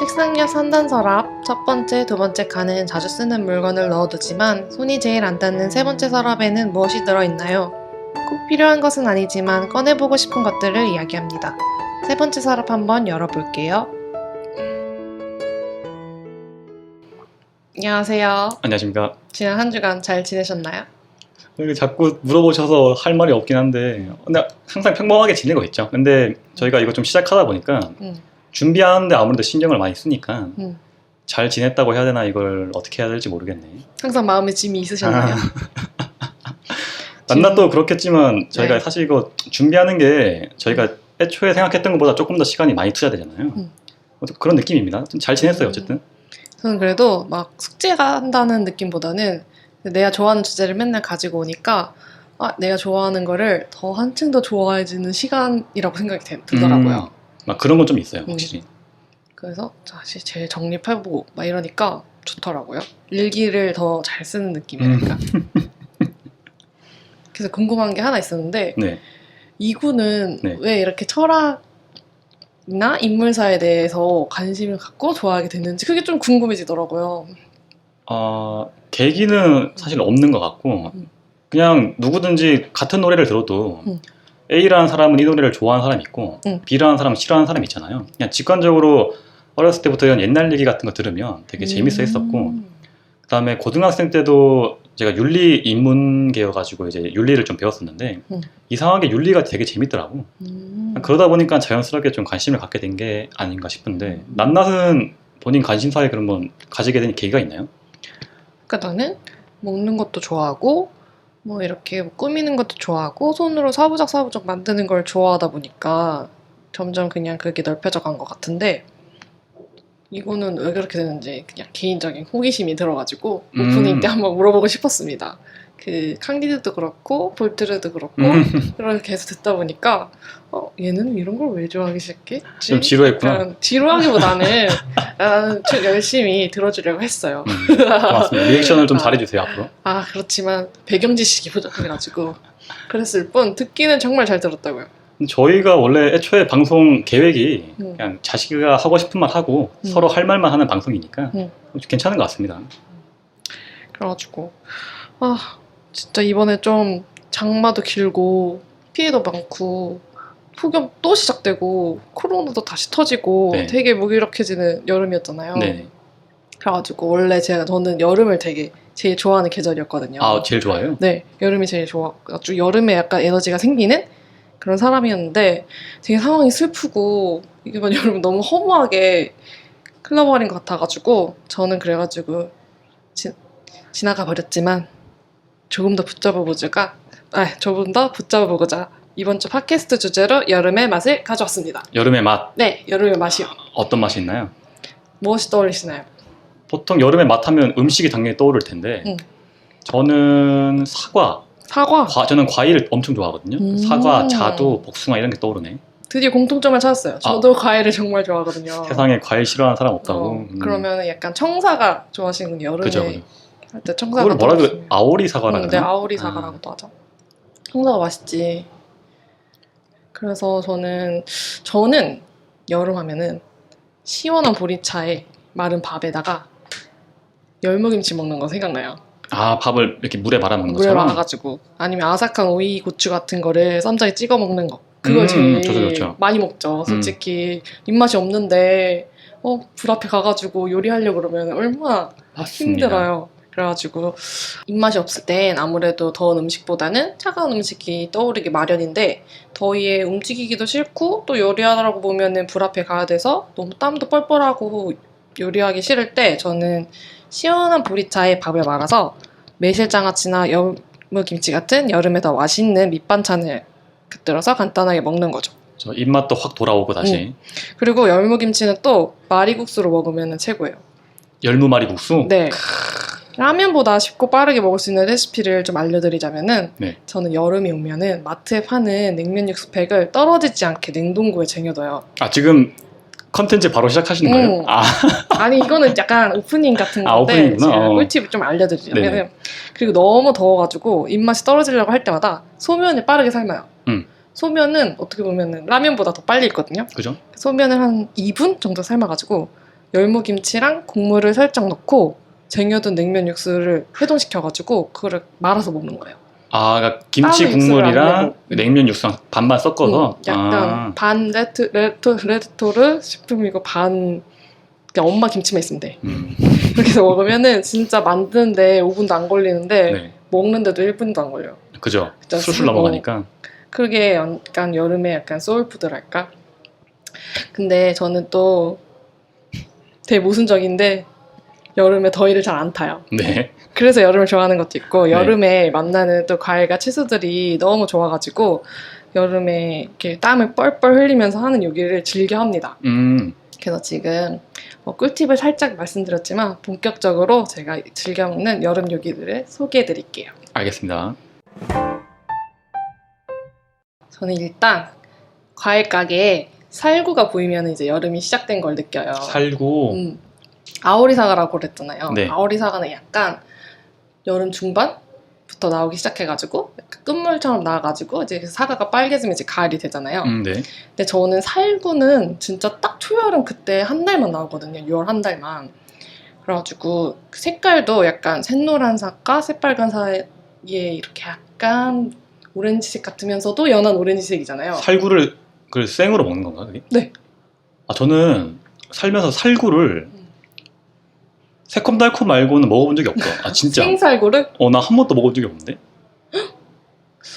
책상 옆 상단 서랍, 첫 번째, 두 번째 칸은 자주 쓰는 물건을 넣어두지만 손이 제일 안 닿는 세 번째 서랍에는 무엇이 들어있나요? 꼭 필요한 것은 아니지만 꺼내보고 싶은 것들을 이야기합니다. 세 번째 서랍 한번 열어볼게요. 안녕하세요. 안녕하십니까. 지난 한 주간 잘 지내셨나요? 자꾸 물어보셔서 할 말이 없긴 한데 근데 항상 평범하게 지내고 있죠. 근데 저희가 이거 좀 시작하다 보니까 준비하는데 아무래도 신경을 많이 쓰니까 잘 지냈다고 해야 되나 이걸 어떻게 해야 될지 모르겠네. 항상 마음에 짐이 있으셨나요? 만나도 그렇겠지만 저희가 네. 사실 이거 준비하는 게 저희가 애초에 생각했던 것보다 조금 더 시간이 많이 투자되잖아요. 그런 느낌입니다. 좀 잘 지냈어요 어쨌든. 저는 그래도 막 숙제가 한다는 느낌보다는 내가 좋아하는 주제를 맨날 가지고 오니까 내가 좋아하는 거를 더 한층 더 좋아해지는 시간이라고 생각이 들더라고요. 막 그런 건 좀 있어요 확실히. 그래서 사실 제일 정립해보고 막 이러니까 좋더라고요. 일기를 더 잘 쓰는 느낌이랄까. 그래서 궁금한 게 하나 있었는데 네. 이구는 네. 왜 이렇게 철학이나 인물사에 대해서 관심을 갖고 좋아하게 됐는지 그게 좀 궁금해지더라고요. 계기는 사실 없는 것 같고 그냥 누구든지 같은 노래를 들어도 A라는 사람은 이 노래를 좋아하는 사람이 있고 B라는 사람은 싫어하는 사람이 있잖아요. 그냥 직관적으로 어렸을 때부터 이런 옛날 얘기 같은 거 들으면 되게 재밌어 했었고 그 다음에 고등학생 때도 제가 윤리 인문계여가지고 이제 윤리를 좀 배웠었는데 이상하게 윤리가 되게 재밌더라고. 그러다 보니까 자연스럽게 좀 관심을 갖게 된 게 아닌가 싶은데 낱낱은 본인 관심사에 그런 건 가지게 된 계기가 있나요? 그러니까 나는 먹는 것도 좋아하고 뭐 이렇게 꾸미는 것도 좋아하고 손으로 사부작 만드는 걸 좋아하다 보니까 점점 그냥 그게 넓혀져 간 것 같은데 이거는 왜 그렇게 되는지 그냥 개인적인 호기심이 들어가지고 오프닝 때 한번 물어보고 싶었습니다. 그 캉디드도 그렇고 볼트르도 그렇고 그렇게 해서 듣다 보니까 얘는 이런 걸 왜 좋아하기 시작했지? 좀 지루했구나. 지루하기보다는 나는 좀 열심히 들어주려고 했어요. 고맙습니다. 리액션을 좀 잘해주세요 앞으로. 그렇지만 배경 지식이 부족해가지고 그랬을 뿐 듣기는 정말 잘 들었다고요. 저희가 원래 애초에 방송 계획이 그냥 자기가 하고 싶은 말 하고 서로 할 말만 하는 방송이니까 괜찮은 것 같습니다. 그래가지고 진짜 이번에 좀 장마도 길고 피해도 많고 폭염 또 시작되고 코로나도 다시 터지고 네. 되게 무기력해지는 여름이었잖아요. 네. 그래가지고 원래 저는 여름을 되게 제일 좋아하는 계절이었거든요. 제일 좋아요? 네, 여름이 제일 좋아가지고 여름에 약간 에너지가 생기는 그런 사람이었는데 되게 상황이 슬프고 이번 여름 너무 허무하게 흘러버린 것 같아가지고 저는 그래가지고 지나가 버렸지만 조금 더 붙잡아보고자 이번 주 팟캐스트 주제로 여름의 맛을 가져왔습니다. 여름의 맛? 네, 여름의 맛이요. 어떤 맛이 있나요? 무엇이 떠올리시나요? 보통 여름의 맛 하면 음식이 당연히 떠오를 텐데 저는 사과. 저는 과일을 엄청 좋아하거든요. 사과, 자두, 복숭아 이런 게 떠오르네. 드디어 공통점을 찾았어요. 저도 과일을 정말 좋아하거든요. 세상에 과일 싫어하는 사람 없다고. 그러면 약간 청사과 좋아하시는군요. 여름에 그죠. 할 때 청사과. 그걸 뭐라 그래? 아오리 사과라고 네, 아오리 사과라고도 하죠. 청사과 맛있지. 그래서 저는 여름 하면은 시원한 보리차에 마른 밥에다가 열무김치 먹는 거 생각나요. 밥을 이렇게 물에 말아 먹는 물에 것처럼? 말아가지고 아니면 아삭한 오이 고추 같은 거를 쌈장에 찍어 먹는 거. 그걸 제일 좋죠. 많이 먹죠. 솔직히 입맛이 없는데 불 앞에 가가지고 요리하려고 그러면 얼마나 맞습니다. 힘들어요. 그래가지고 입맛이 없을 땐 아무래도 더운 음식보다는 차가운 음식이 떠오르기 마련인데 더위에 움직이기도 싫고 또 요리하라고 보면은 불 앞에 가야 돼서 너무 땀도 뻘뻘하고 요리하기 싫을 때 저는 시원한 보리차에 밥을 말아서 매실장아찌나 열무김치 같은 여름에 더 맛있는 밑반찬을 곁들여서 간단하게 먹는 거죠. 저 입맛도 확 돌아오고 다시. 그리고 열무김치는 또 마리국수로 먹으면 최고예요. 열무말이 국수? 네. 라면보다 쉽고 빠르게 먹을 수 있는 레시피를 좀 알려드리자면은 저는 여름이 오면은 마트에 파는 냉면 육수팩을 떨어지지 않게 냉동고에 쟁여둬요. 지금 컨텐츠 바로 시작하시는 거예요? 아니 이거는 약간 오프닝 같은 건데 오프닝이구나. 제가 꿀팁을 좀 알려드리자면은 그리고 너무 더워가지고 입맛이 떨어지려고 할 때마다 소면을 빠르게 삶아요. 소면은 어떻게 보면은 라면보다 더 빨리 익거든요. 그죠? 소면을 한 2분 정도 삶아가지고 열무김치랑 국물을 살짝 넣고 쟁여둔 냉면 육수를 해동시켜가지고 그거를 말아서 먹는 거예요. 아, 그러니까 김치 따로 육수를 안 국물이랑 내고. 냉면 육수랑 반반 섞어서 약간 반 레토르 식품이고 반 그냥 엄마 김치만 있으면 돼. 그렇게 해서 먹으면은 진짜 만드는데 5분도 안 걸리는데 네. 먹는데도 1분도 안 걸려요. 그죠. 진짜 술술 넘어가니까. 그게 약간 여름에 약간 소울푸드랄까? 근데 저는 또 되게 모순적인데 여름에 더위를 잘 안 타요. 네. 그래서 여름을 좋아하는 것도 있고 네. 여름에 만나는 또 과일과 채소들이 너무 좋아가지고 여름에 이렇게 땀을 뻘뻘 흘리면서 하는 요리를 즐겨 합니다. 그래서 지금 꿀팁을 살짝 말씀드렸지만 본격적으로 제가 즐겨 먹는 여름 요리들을 소개해 드릴게요. 알겠습니다. 저는 일단 과일 가게에 살구가 보이면 이제 여름이 시작된 걸 느껴요. 살구. 아오리 사과라고 그랬잖아요. 네. 아오리 사과는 약간 여름 중반부터 나오기 시작해가지고 약간 끝물처럼 나와가지고 이제 사과가 빨개지면 이제 가을이 되잖아요. 네. 근데 저는 살구는 진짜 딱 초여름 그때 한 달만 나오거든요. 6월 한 달만. 그래가지고 그 색깔도 약간 샛노란색과 새빨간 사이에 이렇게 약간 오렌지색 같으면서도 연한 오렌지색이잖아요. 살구를 그 생으로 먹는 건가, 그게? 네. 아, 저는 살면서 살구를 새콤달콤 말고는 먹어본 적이 없어. 아, 진짜. 생살구를? 나 한 번도 먹어본 적이 없는데?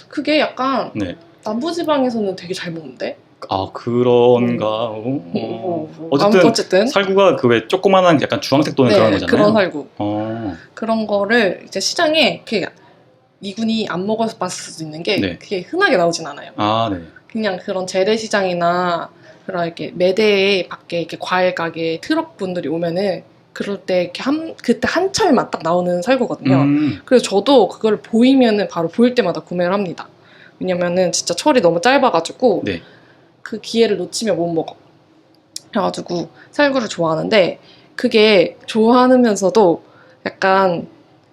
그게 약간 네. 남부지방에서는 되게 잘 먹는데? 아, 그런가. 어쨌든 살구가 그 왜 조그만한 약간 주황색 도는 네, 그런 거잖아요. 그런 살구. 그런 거를 이제 시장에 이군이 안 먹어봤을 수도 있는 게 네. 그게 흔하게 나오진 않아요. 아, 네. 그냥 그런 재래시장이나 그런 이렇게 매대 밖에 이렇게 과일 가게 트럭 분들이 오면은 그럴 때 이렇게 그때 한철만 딱 나오는 살구거든요. 그래서 저도 그걸 보이면은 바로 보일 때마다 구매를 합니다. 왜냐면은 진짜 철이 너무 짧아가지고 네. 그 기회를 놓치면 못 먹어. 그래가지고 살구를 좋아하는데 그게 좋아하면서도 약간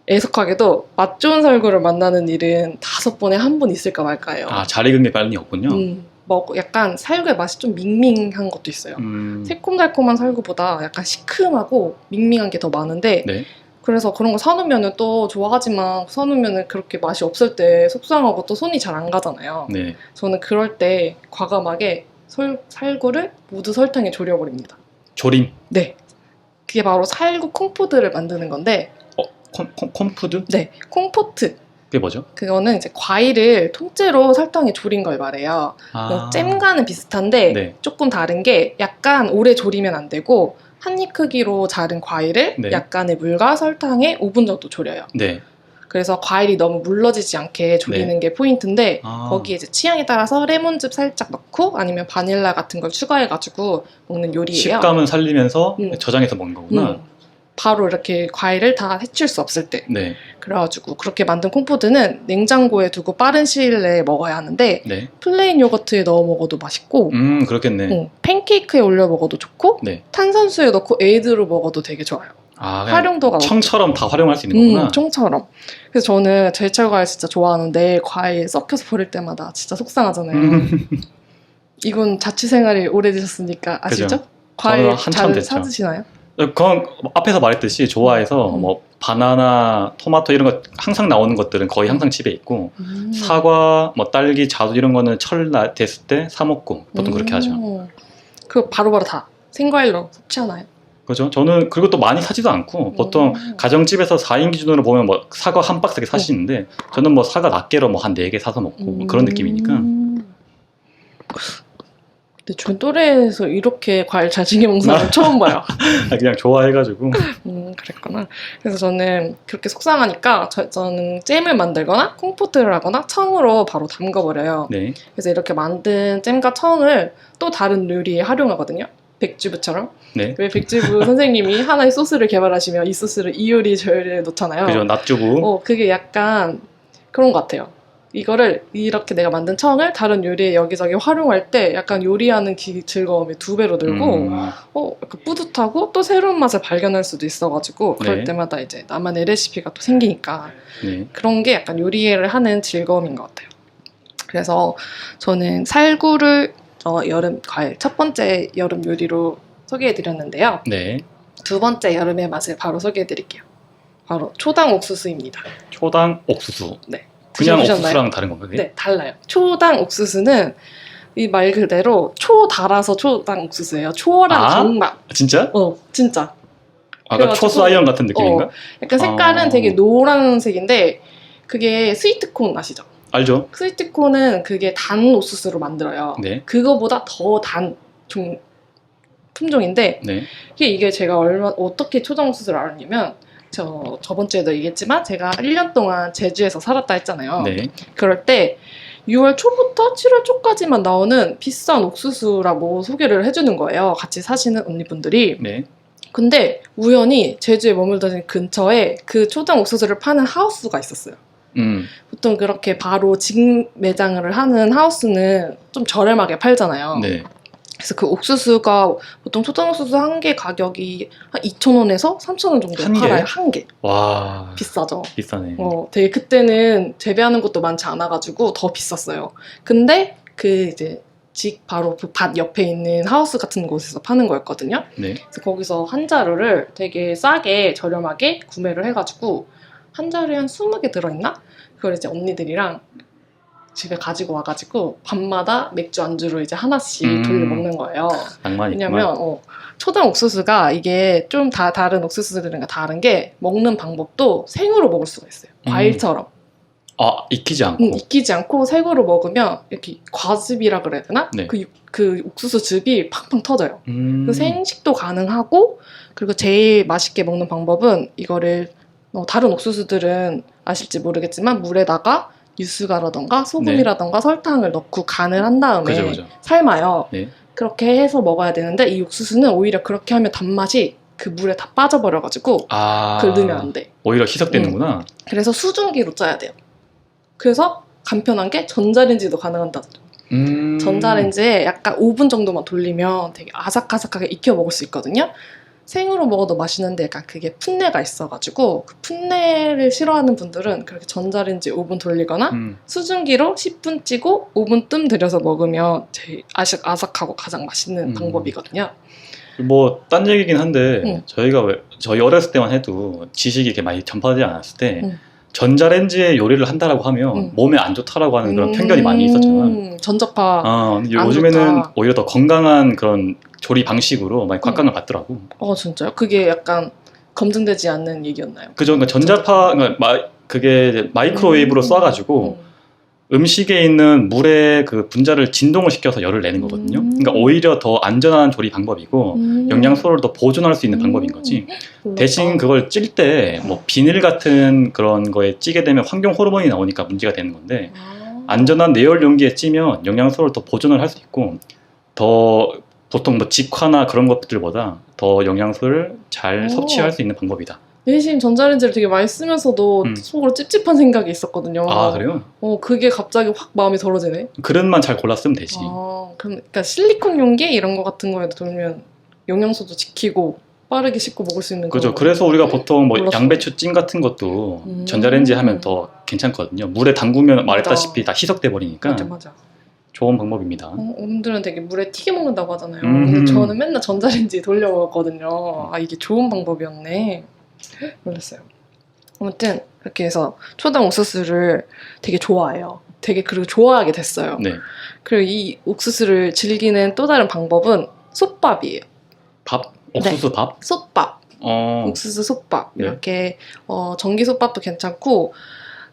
애석하게도 맛 좋은 살구를 만나는 일은 5번에 한 번 있을까 말까요. 아, 잘 익은 게 빨리 없군요. 약간 살구의 맛이 좀 밍밍한 것도 있어요. 새콤달콤한 살구보다 약간 시큼하고 밍밍한 게 더 많은데 네. 그래서 그런 거 사놓으면 또 좋아하지만 사놓으면 그렇게 맛이 없을 때 속상하고 또 손이 잘 안 가잖아요. 네. 저는 그럴 때 과감하게 살구를 무드 설탕에 졸여버립니다. 조림? 네. 그게 바로 살구 콩푸드를 만드는 건데 콩푸드? 네. 콩포트. 그게 뭐죠? 그거는 이제 과일을 통째로 설탕에 졸인 걸 말해요. 잼과는 비슷한데 네. 조금 다른 게 약간 오래 졸이면 안 되고 한 입 크기로 자른 과일을 네. 약간의 물과 설탕에 5분 정도 졸여요. 네. 그래서 과일이 너무 물러지지 않게 졸이는 게 포인트인데 거기에 이제 취향에 따라서 레몬즙 살짝 넣고 아니면 바닐라 같은 걸 추가해가지고 먹는 요리예요. 식감은 살리면서 저장해서 먹는 거구나. 바로 이렇게 과일을 다 해칠 수 없을 때. 네. 그래가지고 그렇게 만든 콩푸드는 냉장고에 두고 빠른 시일 내에 먹어야 하는데 네. 플레인 요거트에 넣어 먹어도 맛있고 그렇겠네. 팬케이크에 올려 먹어도 좋고 네. 탄산수에 넣고 에이드로 먹어도 되게 좋아요. 활용도가 청처럼 다 활용할 수 있는 거구나. 청처럼. 그래서 저는 제철 과일 진짜 좋아하는데 과일 썩혀서 버릴 때마다 진짜 속상하잖아요. 이건 자취생활이 오래되셨으니까 아시죠? 그죠? 과일 한참 잘 찾으시나요? 그건 앞에서 말했듯이 좋아해서 뭐 바나나, 토마토 이런 거 항상 나오는 것들은 거의 항상 집에 있고 사과, 뭐 딸기, 자두 이런 거는 철 됐을 때 사 먹고 보통 그렇게 하죠. 그 바로바로 다 생과일로 섭취하나요? 그죠? 저는 그리고 또 많이 사지도 않고 보통 가정집에서 4인 기준으로 보면 뭐 사과 한 박스게 사시는데 저는 뭐 사과 낱개로 뭐 한 4개 사서 먹고 뭐 그런 느낌이니까. 근데 전 또래에서 이렇게 과일 잘 챙겨 먹는 사람 처음 봐요. 그냥 좋아해가지고. 그랬구나. 그래서 저는 그렇게 속상하니까 저는 잼을 만들거나 콩포트를 하거나 청으로 바로 담가버려요. 네. 그래서 이렇게 만든 잼과 청을 또 다른 요리에 활용하거든요. 백주부처럼. 네. 왜 백주부 선생님이 하나의 소스를 개발하시면 이 소스를 이 요리 저 요리에 넣잖아요. 그죠. 낫주부. 그게 약간 그런 것 같아요. 이거를 이렇게 내가 만든 청을 다른 요리에 여기저기 활용할 때 약간 요리하는 즐거움이 2배로 늘고 약간 뿌듯하고 또 새로운 맛을 발견할 수도 있어가지고 그럴 네. 때마다 이제 나만의 레시피가 또 생기니까 네. 그런 게 약간 요리를 하는 즐거움인 것 같아요. 그래서 저는 살구를 여름 과일 첫 번째 여름 요리로 소개해드렸는데요. 네. 두 번째 여름의 맛을 바로 소개해드릴게요. 바로 초당 옥수수입니다. 초당 옥수수. 네. 그냥 드셔보셨나요? 옥수수랑 다른 건가요? 그게? 네, 달라요. 초당 옥수수는 이 말 그대로 초 달아서 초당 옥수수예요. 초랑 당맛. 진짜? 진짜. 아까 그래가지고- 초사이언 같은 느낌인가? 약간 색깔은 되게 노란색인데 그게 스위트콘 아시죠? 알죠? 스위트콘은 그게 단 옥수수로 만들어요. 네. 그거보다 더 단 품종인데 네. 이게 제가 어떻게 초당 옥수수를 알았냐면 저번 주에도 얘기했지만 제가 1년 동안 제주에서 살았다 했잖아요. 네. 그럴 때 6월 초부터 7월 초까지만 나오는 비싼 옥수수라고 소개를 해주는 거예요. 같이 사시는 언니분들이. 네. 근데 우연히 제주에 머물던 근처에 그 초당 옥수수를 파는 하우스가 있었어요. 보통 그렇게 바로 직매장을 하는 하우스는 좀 저렴하게 팔잖아요. 네. 그래서 그 옥수수가 보통 초당 옥수수 한 개 가격이 한 2,000원에서 3,000원 정도 한 팔아요. 개요? 한 개. 와. 비싸죠. 비싸네. 되게 그때는 재배하는 것도 많지 않아가지고 더 비쌌어요. 근데 그 이제 바로 그 밭 옆에 있는 하우스 같은 곳에서 파는 거였거든요. 네. 그래서 거기서 한 자루를 되게 싸게 저렴하게 구매를 해가지고 한 자루에 한 20개 들어있나? 그걸 이제 언니들이랑 집에 가지고 와가지고 밤마다 맥주 안주로 이제 하나씩 돌려 먹는 거예요. 낭만이 왜냐면 초당 옥수수가 이게 좀 다른 옥수수들과 다른 게 먹는 방법도 생으로 먹을 수가 있어요. 과일처럼. 익히지 않고. 익히지 않고 생으로 먹으면 이렇게 과즙이라 그래야 되나? 네. 그 옥수수즙이 팡팡 터져요. 그 생식도 가능하고 그리고 제일 맛있게 먹는 방법은 이거를 다른 옥수수들은 아실지 모르겠지만 물에다가 유수가라던가 소금이라던가 설탕을 넣고 간을 한 다음에 그죠. 삶아요. 네. 그렇게 해서 먹어야 되는데 이 옥수수는 오히려 그렇게 하면 단맛이 그 물에 다 빠져버려가지고 그걸 넣으면 안 돼. 오히려 희석되는구나. 그래서 수증기로 짜야 돼요. 그래서 간편한 게 전자레인지도 가능한다. 전자레인지에 약간 5분 정도만 돌리면 되게 아삭아삭하게 익혀 먹을 수 있거든요. 생으로 먹어도 맛있는데 약간 그게 풋내가 있어가지고 그 풋내를 싫어하는 분들은 그렇게 전자레인지 5분 돌리거나 수증기로 10분 찌고 5분 뜸 들여서 먹으면 제일 아삭아삭하고 가장 맛있는 방법이거든요. 뭐 딴 얘기긴 한데 저희 어렸을 때만 해도 지식이 이렇게 많이 전파되지 않았을 때 전자레인지에 요리를 한다라고 하면 몸에 안 좋다라고 하는 그런 편견이 많이 있었잖아. 전자파. 근데 요즘에는 오히려 더 건강한 그런 조리 방식으로 많이 각광을 받더라고. 진짜요? 그게 약간 검증되지 않는 얘기였나요? 그죠. 그러니까 전자파, 그게 이제 마이크로웨이브로 쏴가지고 음식에 있는 물의 그 분자를 진동을 시켜서 열을 내는 거거든요. 그러니까 오히려 더 안전한 조리 방법이고 영양소를 더 보존할 수 있는 방법인 거지. 대신 그걸 찔 때 뭐 비닐 같은 그런 거에 찌게 되면 환경 호르몬이 나오니까 문제가 되는 건데 안전한 내열 용기에 찌면 영양소를 더 보존을 할 수 있고 더 보통 뭐 직화나 그런 것들보다 더 영양소를 잘 섭취할 수 있는 방법이다. 내심 전자레인지를 되게 많이 쓰면서도 속으로 찝찝한 생각이 있었거든요. 그래요? 그게 갑자기 확 마음이 덜어지네. 그릇만 잘 골랐으면 되지. 그러니까 실리콘 용기 이런 거 같은 거에도 돌면 영양소도 지키고 빠르게 씻고 먹을 수 있는 거. 그죠. 그래서 우리가 보통 뭐 몰랐어요. 양배추 찜 같은 것도 전자레인지 하면 더 괜찮거든요. 물에 담그면 말했다시피 다 희석돼 버리니까. 맞아. 좋은 방법입니다. 어른들은 되게 물에 튀겨 먹는다고 하잖아요. 근데 저는 맨날 전자레인지 돌려 먹었거든요. 이게 좋은 방법이었네. 몰랐어요. 아무튼 그렇게 해서 초당 옥수수를 되게 좋아해요. 그리고 좋아하게 됐어요. 네. 그리고 이 옥수수를 즐기는 또 다른 방법은 솥밥이에요. 밥? 옥수수 밥? 솥밥. 옥수수 솥밥. 이렇게 전기 솥밥도 괜찮고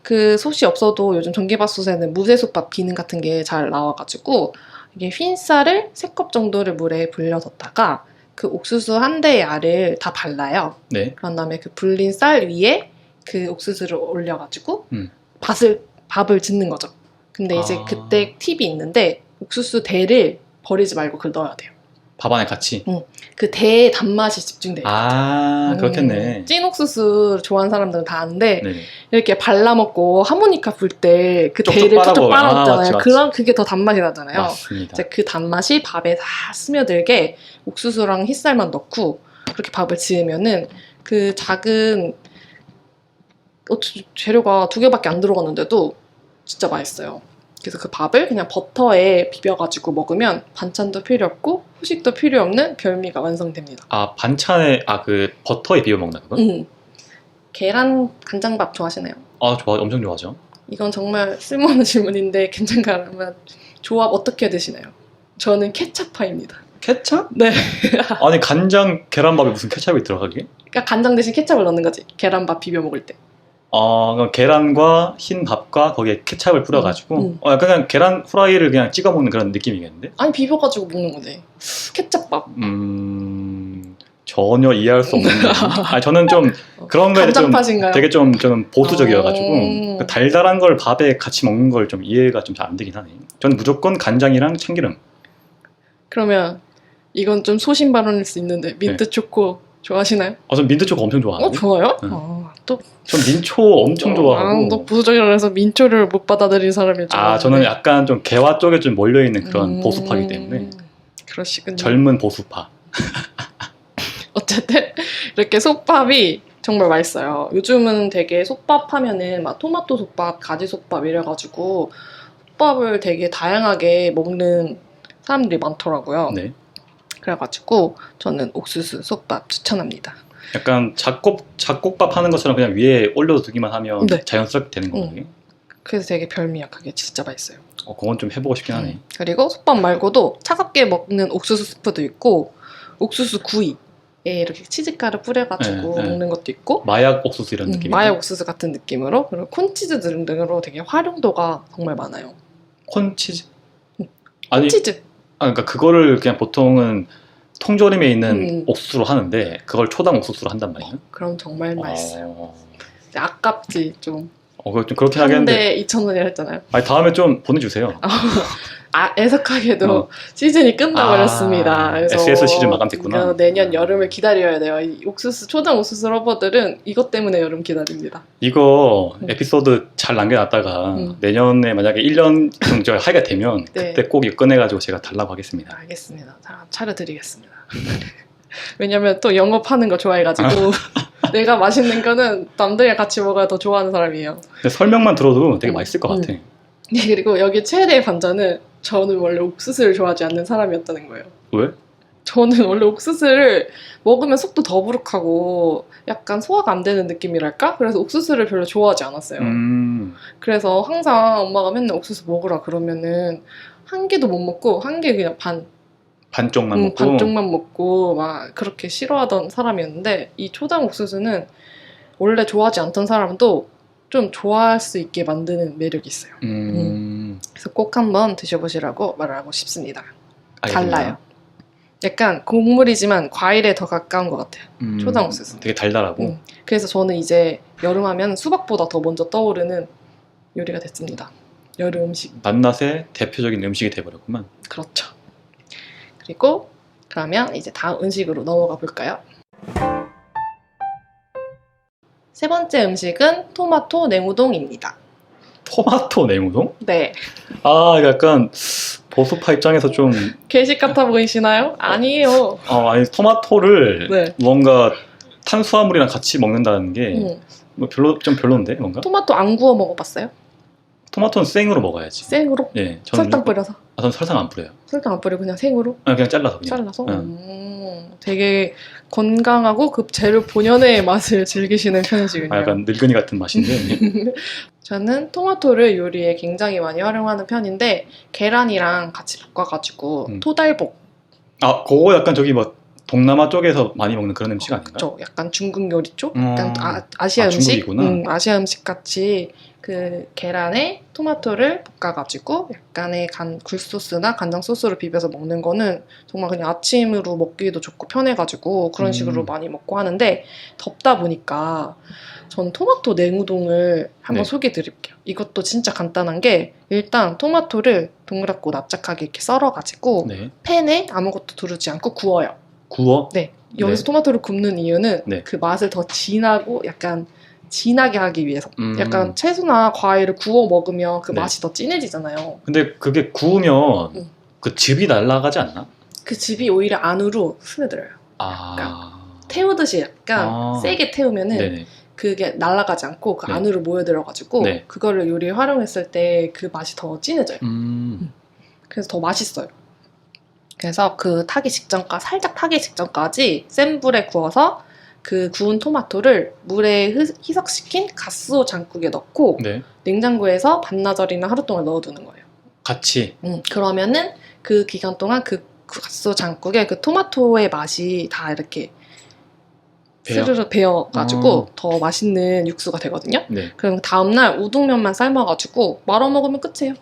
그 솥이 없어도 요즘 전기밥솥에는 무쇠솥밥 기능 같은 게 잘 나와가지고 이게 흰 쌀을 3컵 정도를 물에 불려뒀다가 그 옥수수 한 대의 알을 다 발라요. 네. 그런 다음에 그 불린 쌀 위에 그 옥수수를 올려가지고 밥을 짓는 거죠. 근데 이제 그때 팁이 있는데 옥수수 대를 버리지 말고 그걸 넣어야 돼요. 밥 안에 같이? 그 대의 단맛이 집중돼요. 그렇겠네. 찐 옥수수 좋아하는 사람들은 다 아는데 네. 이렇게 발라먹고 하모니카 불 때 그 대를 툭툭 빨아먹잖아요. 그게 더 단맛이 나잖아요. 맞습니다. 이제 그 단맛이 밥에 다 스며들게 옥수수랑 흰쌀만 넣고 그렇게 밥을 지으면은 그 작은 재료가 2개밖에 안 들어갔는데도 진짜 맛있어요. 그래서 그 밥을 그냥 버터에 비벼가지고 먹으면 반찬도 필요 없고 후식도 필요 없는 별미가 완성됩니다. 아, 반찬에 그 버터에 비벼 먹나 그거? 계란 간장밥 좋아하시나요? 아, 엄청 좋아하죠. 이건 정말 쓸모없는 질문인데 괜찮다면 조합 어떻게 드시나요? 저는 케찹파입니다. 케찹? 네. 아니, 간장 계란밥에 무슨 케찹이 들어가게? 그러니까 간장 대신 케찹을 넣는 거지. 계란밥 비벼 먹을 때. 그럼 계란과 흰 밥과 거기에 케찹을 뿌려가지고 약간 그냥 계란 후라이를 그냥 찍어 먹는 그런 느낌이겠는데? 아니 비벼가지고 먹는 거지. 케찹밥. 전혀 이해할 수 없는데. 아니, 저는 좀 그런 거에 좀 간장파신가요? 되게 좀 저는 보수적이어가지고 그 달달한 걸 밥에 같이 먹는 걸 좀 이해가 좀 잘 안 되긴 하네. 저는 무조건 간장이랑 참기름. 그러면 이건 좀 소신 발언일 수 있는데 민트 초코 좋아하시나요? 전 민트초코 엄청 좋아하는데. 좋아요? 응. 또 전 민초 엄청 좋아하고. 또 보수적이라 해서 민초를 못 받아들인 사람일 줄 알았는데. 저는 약간 좀 개화 쪽에 좀 몰려있는 그런 보수파이기 때문에. 그러시군요. 젊은 보수파. 어쨌든 이렇게 솥밥이 정말 맛있어요. 요즘은 되게 솥밥 하면은 막 토마토 솥밥, 가지 솥밥 이래가지고 솥밥을 되게 다양하게 먹는 사람들이 많더라고요. 네. 그래가지고 저는 옥수수 솥밥 추천합니다. 약간 잡곡밥 하는 것처럼 그냥 위에 올려두기만 하면 네. 자연스럽게 되는 거예요. 그래서 되게 별미야. 그게 진짜 맛있어요. 그건 좀 해보고 싶긴 하네. 그리고 솥밥 말고도 차갑게 먹는 옥수수 스프도 있고 옥수수 구이에 이렇게 치즈가루 뿌려가지고 네, 네. 먹는 것도 있고 마약 옥수수 이런 느낌이죠. 마약 옥수수 같은 느낌으로 그리고 콘치즈 등등으로 되게 활용도가 정말 많아요. 콘치즈? 아니, 콘치즈. 그러니까 그거를 그냥 보통은 통조림에 있는 옥수수로 하는데 그걸 초당 옥수수로 한단 말이에요. 그럼 정말 맛있어요. 아깝지 좀. 그거 좀 그렇긴 하겠는데. 2,000원이라 했잖아요. 다음에 좀 보내주세요. 애석하게도 시즌이 끝나버렸습니다. 그래서 SS 시즌 마감됐구나. 내년 여름을 기다려야 돼요. 이 초당 옥수수 러버들은 이것 때문에 여름 기다립니다. 이거 에피소드 잘 남겨놨다가 내년에 만약에 1년 정도 하게 되면 네. 그때 꼭 이거 꺼내가지고 제가 달라고 하겠습니다. 알겠습니다. 차려드리겠습니다. 왜냐면 또 영업하는 거 좋아해가지고 내가 맛있는 거는 남들이랑 같이 먹어야 더 좋아하는 사람이에요. 근데 설명만 들어도 되게 맛있을 것 같아. 그리고 여기 최대의 반전은 저는 원래 옥수수를 좋아하지 않는 사람이었다는 거예요. 왜? 저는 원래 옥수수를 먹으면 속도 더부룩하고 약간 소화가 안 되는 느낌이랄까? 그래서 옥수수를 별로 좋아하지 않았어요. 그래서 항상 엄마가 맨날 옥수수 먹으라 그러면은 한 개도 못 먹고 한 개 그냥 반쪽만 먹고 반쪽만 먹고 막 그렇게 싫어하던 사람이었는데 이 초당 옥수수는 원래 좋아하지 않던 사람도 좀 좋아할 수 있게 만드는 매력이 있어요. 그래서 꼭 한번 드셔보시라고 말하고 싶습니다. 알겠습니다. 달라요. 약간 곡물이지만 과일에 더 가까운 것 같아요. 초당 옥수수. 되게 달달하고. 그래서 저는 이제 여름하면 수박보다 더 먼저 떠오르는 요리가 됐습니다. 여름 음식. 맛낫의 대표적인 음식이 돼버렸구만. 그렇죠. 그리고 그러면 이제 다음 음식으로 넘어가 볼까요? 세 번째 음식은 토마토 냉우동입니다. 토마토 냉우동? 네. 약간 보수파 입장에서 좀 괴식 같아 보이시나요? 아니에요. 아니 토마토를 네. 뭔가 탄수화물이랑 같이 먹는다는 게 뭐 좀 별론데 뭔가? 토마토 안 구워 먹어봤어요? 토마토는 생으로 먹어야지. 생으로? 예, 저는 설탕 뿌려서? 저는 설탕 안 뿌려요. 설탕 안 뿌리고 그냥 생으로? 그냥 잘라서 그냥. 잘라서? 되게 건강하고 그 재료 본연의 맛을 즐기시는 편이시군요. 약간 늙은이 같은 맛인데. 저는 토마토를 요리에 굉장히 많이 활용하는 편인데 계란이랑 같이 볶아가지고 토달볶. 그거 약간 저기 뭐 동남아 쪽에서 많이 먹는 그런 음식 아닌가? 그렇죠. 약간 중국 요리 쪽? 약간 아시아 음식? 중국이구나. 아시아 음식 같이 그 계란에 토마토를 볶아가지고 약간의 굴소스나 간장 소스를 비벼서 먹는 거는 정말 그냥 아침으로 먹기도 좋고 편해가지고 그런 식으로 많이 먹고 하는데 덥다 보니까 전 토마토 냉우동을 한번 소개해드릴게요. 이것도 진짜 간단한 게 일단 토마토를 동그랗고 납작하게 이렇게 썰어가지고 팬에 아무것도 두르지 않고 구워요. 구워? 네. 여기서 토마토를 굽는 이유는 그 맛을 더 진하고 약간 진하게 하기 위해서. 약간 채소나 과일을 구워 먹으면 그 맛이 더 진해지잖아요. 근데 그게 구우면 그 즙이 날아가지 않나? 그 즙이 오히려 안으로 스며들어요. 그러니까 태우듯이 약간 세게 태우면은 그게 날아가지 않고 그 안으로 모여들어가지고 그거를 요리에 활용했을 때 그 맛이 더 진해져요. 그래서 더 맛있어요. 그래서 살짝 타기 직전까지 센 불에 구워서 그 구운 토마토를 물에 희석시킨 가스오 장국에 넣고 네. 냉장고에서 반나절이나 하루 동안 넣어두는 거예요. 같이. 그러면은 그 기간 동안 그 가스오 장국에 그 토마토의 맛이 다 이렇게 스르르 배어가지고 더 맛있는 육수가 되거든요. 네. 그럼 다음날 우동면만 삶아가지고 말아 먹으면 끝이에요.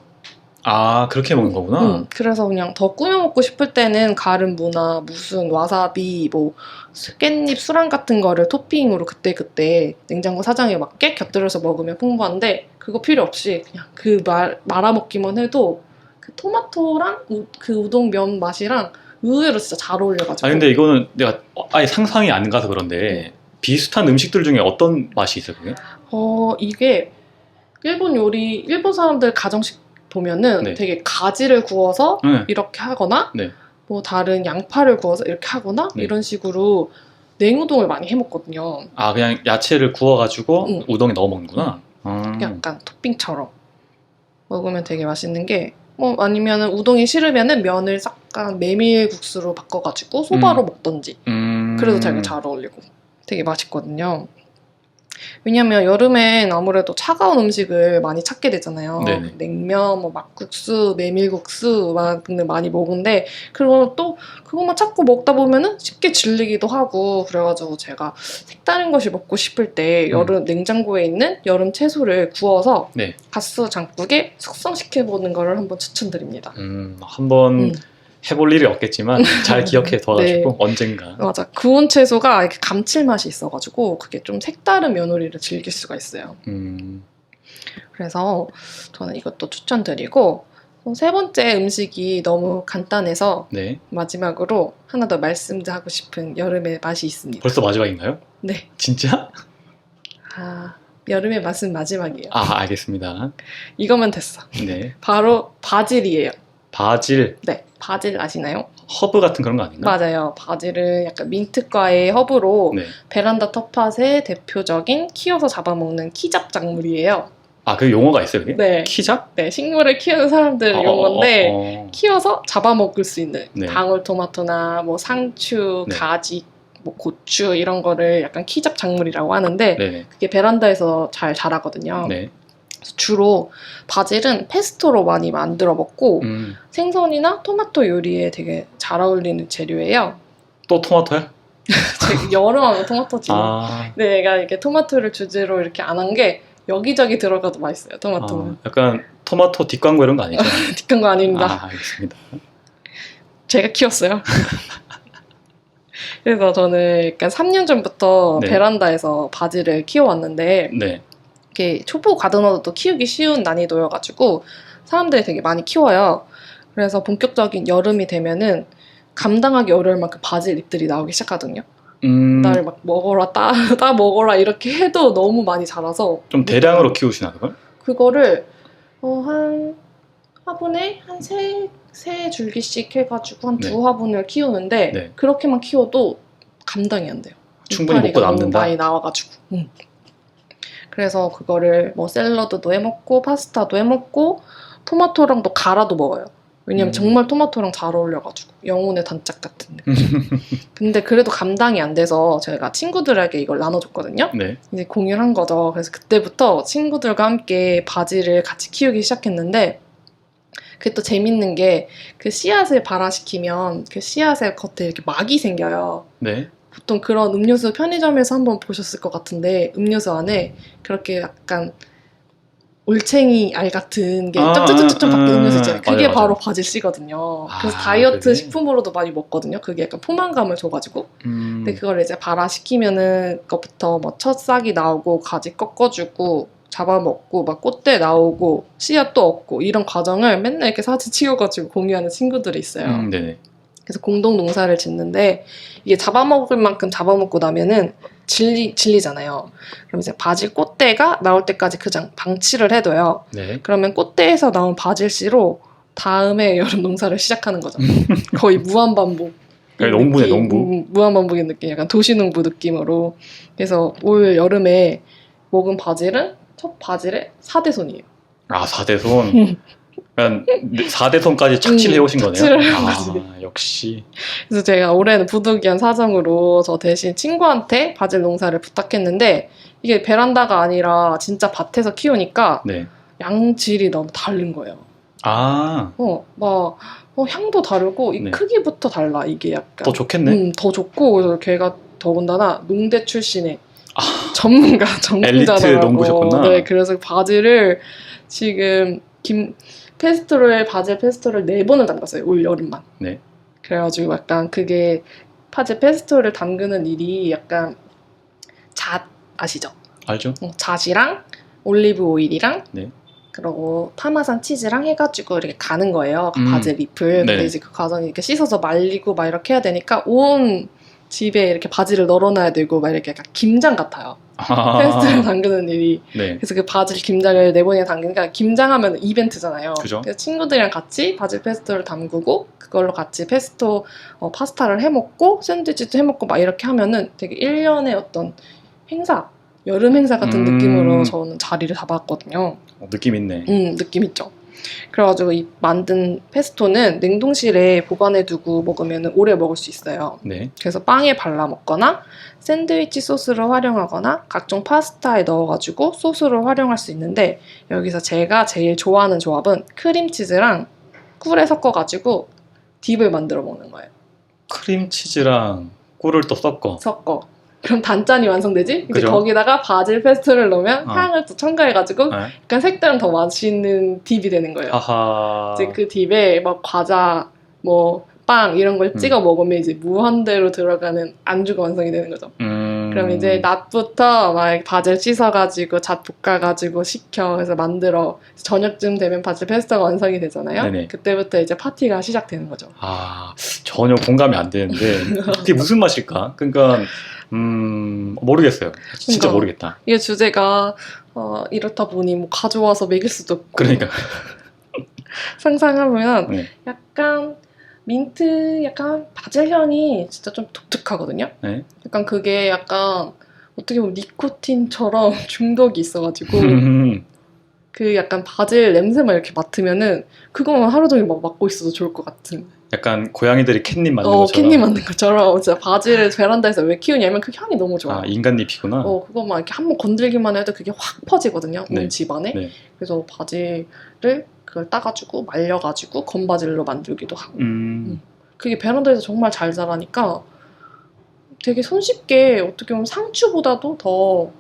아, 그렇게 먹는 거구나. 그래서 그냥 더 꾸며 먹고 싶을 때는 가른 무나 무슨 와사비, 뭐 깻잎, 술안 같은 거를 토핑으로 그때그때 냉장고 사정에 맞게 곁들여서 먹으면 풍부한데 그거 필요 없이 그냥 말아 먹기만 해도 그 토마토랑 그 우동면 맛이랑 의외로 진짜 잘 어울려가지고. 아, 근데 이거는 내가 아예 상상이 안 가서 그런데 비슷한 음식들 중에 어떤 맛이 있어요, 그게? 이게 일본 사람들 가정식 보면은 네. 되게 가지를 구워서 네. 이렇게 하거나 네. 뭐 다른 양파를 구워서 이렇게 하거나 네. 이런 식으로 냉우동을 많이 해먹거든요. 아, 그냥 야채를 구워가지고 우동에 넣어 먹는구나. 약간 토핑처럼 먹으면 되게 맛있는 게 아니면은 우동이 싫으면은 면을 약간 메밀국수로 바꿔가지고 소바로 먹던지 그래도 되게 잘 어울리고 되게 맛있거든요. 왜냐면 여름엔 아무래도 차가운 음식을 많이 찾게 되잖아요. 네네. 냉면, 뭐 막국수, 메밀국수 등을 많이 먹는데 그리고 또 그것만 찾고 먹다 보면은 쉽게 질리기도 하고 그래가지고 제가 색다른 것이 먹고 싶을 때 냉장고에 있는 여름 채소를 구워서 네. 가스 장국에 숙성시켜보는 거를 한번 추천드립니다. 한번 해볼 일이 없겠지만 잘 기억해 둬가지고 네. 언젠가. 맞아. 구운 채소가 이렇게 감칠맛이 있어가지고 그게 좀 색다른 면요리를 즐길 수가 있어요. 그래서 저는 이것도 추천드리고 세 번째 음식이 너무 간단해서 네. 마지막으로 하나 더 말씀하고 싶은 여름의 맛이 있습니다. 벌써 마지막인가요? 네. 진짜? 여름의 맛은 마지막이에요. 알겠습니다. 이거면 됐어. 네. 바로 바질이에요. 바질. 네. 바질 아시나요? 허브 같은 그런 거 아닌가? 맞아요. 바질은 약간 민트과의 허브로 네. 베란다 텃밭의 대표적인 키워서 잡아먹는 키잡 작물이에요. 그 용어가 있어요, 그게? 네. 키잡? 네, 식물을 키우는 사람들 용어인데 키워서 잡아먹을 수 있는 네. 방울토마토나 뭐 상추, 네. 가지, 뭐 고추 이런 거를 약간 키잡 작물이라고 하는데 네네. 그게 베란다에서 잘 자라거든요. 네. 주로 바질은 페스토로 많이 만들어 먹고 생선이나 토마토 요리에 되게 잘 어울리는 재료예요. 또 토마토야? 여름하면 토마토지. 네. 내가 이렇게 토마토를 주제로 이렇게 안 한 게 여기저기 들어가도 맛있어요. 토마토는. 약간 토마토 뒷광고 이런 거 아니죠? 뒷간 거 아닙니다. 알겠습니다. 제가 키웠어요. 그래서 저는 약간 3년 전부터 네. 베란다에서 바질을 키워왔는데 네. 이게 초보 가드너도 키우기 쉬운 난이도여가지고 사람들이 되게 많이 키워요. 그래서 본격적인 여름이 되면은 감당하기 어려울 만큼 바질 잎들이 나오기 시작하거든요. 나를 막 먹어라, 따 먹어라 이렇게 해도 너무 많이 자라서 좀 대량으로 키우시나 그걸? 그거를 한 화분에 한 세 줄기씩 해가지고 한 두 화분을 키우는데 네. 그렇게만 키워도 감당이 안 돼요. 충분히 먹고 이파리가 남는다? 너무 많이 나와가지고. 그래서 그거를 뭐 샐러드도 해먹고 파스타도 해먹고 토마토랑도 갈아도 먹어요. 왜냐면 정말 토마토랑 잘 어울려가지고 영혼의 단짝 같은 느낌. 근데 그래도 감당이 안 돼서 제가 친구들에게 이걸 나눠줬거든요. 네. 이제 공유를 한 거죠. 그래서 그때부터 친구들과 함께 바질을 같이 키우기 시작했는데 그게 또 재밌는 게 그 씨앗을 발화시키면 그 씨앗의 겉에 이렇게 막이 생겨요. 네. 보통 그런 음료수 편의점에서 한번 보셨을 것 같은데 음료수 안에 그렇게 약간 올챙이 알 같은 게 쩍쩍쩍쩍 바뀐 음료수 있잖아요. 그게 맞아요. 바로 바질 씨거든요. 그래서 다이어트 그게? 식품으로도 많이 먹거든요. 그게 약간 포만감을 줘가지고. 근데 그걸 이제 발화시키면은 그것부터 뭐 첫 싹이 나오고 가지 꺾어주고 잡아먹고 막 꽃대 나오고 씨앗도 얻고 이런 과정을 맨날 이렇게 사진 찍어가지고 공유하는 친구들이 있어요. 네네. 그래서 공동 농사를 짓는데 이게 잡아먹을 만큼 잡아먹고 나면은 질리잖아요. 그럼 이제 바질 꽃대가 나올 때까지 그냥 방치를 해둬요. 네. 그러면 꽃대에서 나온 바질씨로 다음에 여름 농사를 시작하는 거죠. 거의 무한반복. 농부네, 농부. 무한반복의 느낌, 약간 도시농부 느낌으로. 그래서 올 여름에 먹은 바질은 첫 바질의 4대손이에요. 4대손. 약간 4대손까지 착취를 해오신 거네요. 착취를 해온 거지. 역시. 그래서 제가 올해는 부득이한 사정으로 저 대신 친구한테 바질 농사를 부탁했는데 이게 베란다가 아니라 진짜 밭에서 키우니까 네. 양질이 너무 다른 거예요. 아, 향도 다르고 이 네. 크기부터 달라. 이게 약간 더 좋겠네. 더 좋고 그래서 걔가 더군다나 농대 출신의 전문가더라고. 엘리트 농부셨구나. 네, 그래서 바질을 지금 바질 페스토를 4번을 담갔어요. 올 여름만. 네. 그래가지고 약간 그게 바질 페스토를 담그는 일이 약간 잣 아시죠? 알죠? 잣이랑 올리브 오일이랑 네. 그리고 파마산 치즈랑 해가지고 이렇게 가는 거예요. 그 바질 잎을. 네. 근데 이제 그 과정이 이렇게 씻어서 말리고 막 이렇게 해야 되니까 온 집에 이렇게 바질을 널어놔야 되고 막 이렇게 약간 김장 같아요. 페스토를 담그는 일이. 네. 그래서 그 바질 김장을 4번이나 담그니까 김장하면 이벤트잖아요. 그죠? 그래서 친구들이랑 같이 바질 페스토를 담그고 그걸로 같이 페스토 파스타를 해먹고 샌드위치도 해먹고 막 이렇게 하면은 되게 1년의 어떤 행사, 여름 행사 같은 느낌으로 저는 자리를 잡았거든요. 느낌 있네. 느낌 있죠. 그래가지고 이 만든 페스토는 냉동실에 보관해두고 먹으면 오래 먹을 수 있어요. 네. 그래서 빵에 발라 먹거나 샌드위치 소스로 활용하거나 각종 파스타에 넣어가지고 소스로 활용할 수 있는데 여기서 제가 제일 좋아하는 조합은 크림치즈랑 꿀에 섞어가지고 딥을 만들어 먹는 거예요. 크림치즈랑 꿀을 또 섞어. 그럼 단짠이 완성되지? 이제 그죠? 거기다가 바질 페스토를 넣으면 향을 또 첨가해가지고 네. 약간 색다른 더 맛있는 딥이 되는 거예요. 아하. 이제 그 딥에 막 과자, 뭐 빵 이런 걸 찍어 먹으면 이제 무한대로 들어가는 안주가 완성이 되는 거죠. 그럼 이제 낮부터 막 바질 씻어가지고 잣 볶아가지고 식혀 그래서 만들어 저녁쯤 되면 바질 페스토가 완성이 되잖아요. 네네. 그때부터 이제 파티가 시작되는 거죠. 전혀 공감이 안 되는데 이게 무슨 맛일까? 그러니까 모르겠어요. 진짜 그러니까. 모르겠다. 이게 주제가 이렇다 보니 뭐 가져와서 먹일 수도 없고 그러니까 상상하면 네. 약간 민트 약간 바질 향이 진짜 좀 독특하거든요. 네. 약간 그게 약간 어떻게 보면 니코틴처럼 중독이 있어가지고 그 약간 바질 냄새만 이렇게 맡으면은 그거만 하루 종일 막 맡고 있어도 좋을 것 같은. 약간 고양이들이 캣닙 만든 것처럼. 캣닙 만든 것처럼 진짜 바질을 베란다에서 왜 키우냐면 그 향이 너무 좋아. 인간잎이구나. 그거만 이렇게 한번 건들기만 해도 그게 확 퍼지거든요. 온 네. 집안에. 네. 그래서 바질을 그걸 따가지고 말려가지고 건바질로 만들기도 하고. 그게 베란다에서 정말 잘 자라니까 되게 손쉽게 어떻게 보면 상추보다도 더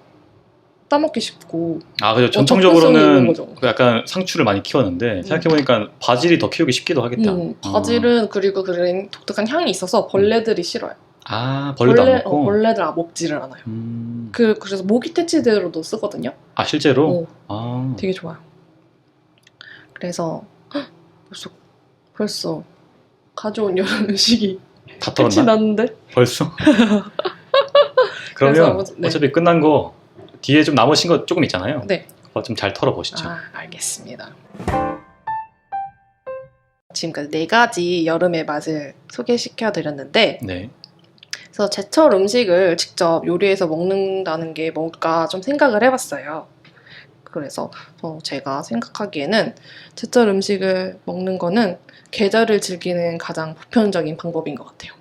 따먹기 쉽고. 그죠. 전통적으로는 약간 상추를 많이 키웠는데 생각해보니까 바질이 더 키우기 쉽기도 하겠다. 바질은 그리고 그런 독특한 향이 있어서 벌레들이 싫어요. 벌레도 안 먹고? 벌레들 먹지를 않아요. 그래서 모기 퇴치제로도 쓰거든요. 실제로? 되게 좋아요. 그래서 벌써 가져온 여름 음식이 다 털었나? 끝이 났는데? 벌써? 그러면 네. 어차피 끝난 거 뒤에 좀 남으신 거 조금 있잖아요. 네. 그거 좀 잘 털어보시죠. 알겠습니다. 지금까지 4가지 여름의 맛을 소개시켜드렸는데 네. 그래서 제철 음식을 직접 요리해서 먹는다는 게 뭘까 좀 생각을 해봤어요. 그래서 제가 생각하기에는 제철 음식을 먹는 거는 계절을 즐기는 가장 보편적인 방법인 것 같아요.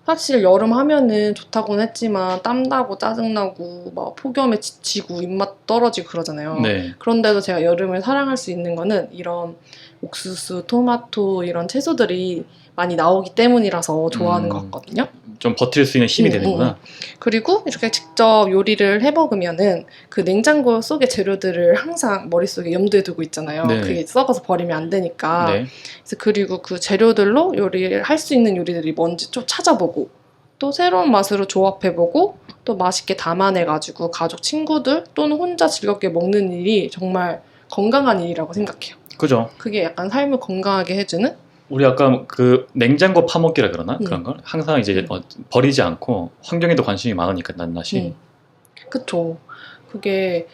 사실 여름 하면은 좋다고는 했지만 땀나고 짜증나고 막 폭염에 지치고 입맛 떨어지고 그러잖아요. 네. 그런데도 제가 여름을 사랑할 수 있는 거는 이런 옥수수, 토마토 이런 채소들이 많이 나오기 때문이라서 좋아하는 것 같거든요. 좀 버틸 수 있는 힘이 되는구나. 그리고 이렇게 직접 요리를 해 먹으면은 그 냉장고 속의 재료들을 항상 머릿속에 염두에 두고 있잖아요. 네. 그게 썩어서 버리면 안 되니까. 네. 그래서 그리고 그 재료들로 요리를 할 수 있는 요리들이 뭔지 좀 찾아보고 또 새로운 맛으로 조합해보고 또 맛있게 담아내가지고 가족, 친구들 또는 혼자 즐겁게 먹는 일이 정말 건강한 일이라고 생각해요. 그죠. 그게 약간 삶을 건강하게 해주는? 우리 아까 그 냉장고 파먹기라 그러나? 그런 걸? 항상 이제 버리지 않고 환경에도 관심이 많으니까 낱낱이. 그쵸. 그게